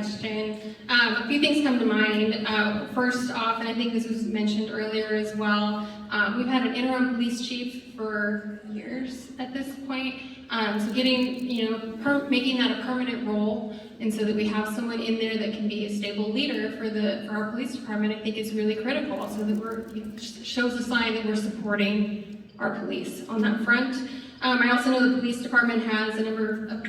question. A few things come to mind. First off, and I think this was mentioned earlier as well, we've had an interim police chief for years at this point. So getting, making that a permanent role, and so that we have someone in there that can be a stable leader for our police department, I think is really critical. So that shows a sign that we're supporting our police on that front. I also know the police department has a number of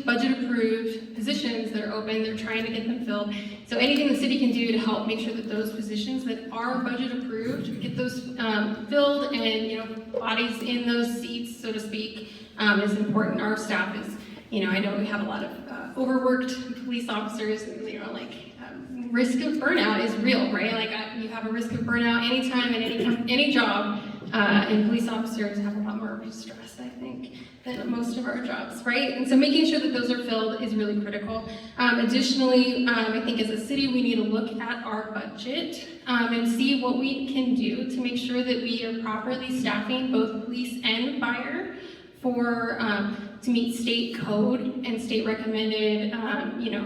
budget approved positions that are open. They're trying to get them filled. So anything the city can do to help make sure that those positions that are budget approved, get those filled and bodies in those seats, so to speak, is important. Our staff is, I know we have a lot of overworked police officers, risk of burnout is real, right? You have a risk of burnout anytime in any job, and police officers have a lot more stress, I think, than most of our jobs, right? And so making sure that those are filled is really critical. Additionally, I think as a city, we need to look at our budget and see what we can do to make sure that we are properly staffing both police and fire to meet state code and state recommended,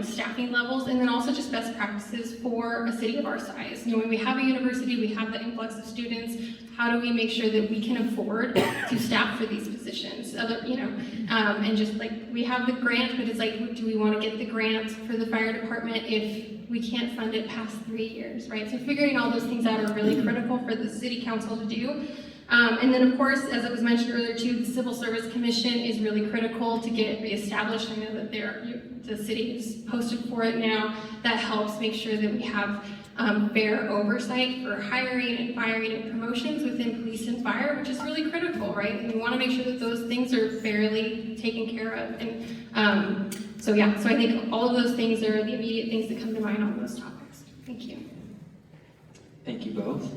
staffing levels, and then also just best practices for a city of our size. When we have a university, we have the influx of students. How do we make sure that we can afford to staff for these positions? And just we have the grant, but it's do we want to get the grant for the fire department if we can't fund it past 3 years, right? So figuring all those things out are really critical for the city council to do. And then, of course, as it was mentioned earlier too, the Civil Service Commission is really critical to get reestablished. I know that the city is posted for it now. That helps make sure that we have fair oversight for hiring and firing and promotions within police and fire, which is really critical, right? And we want to make sure that those things are fairly taken care of. And so I think all of those things are the immediate things that come to mind on those topics. Thank you. Thank you both.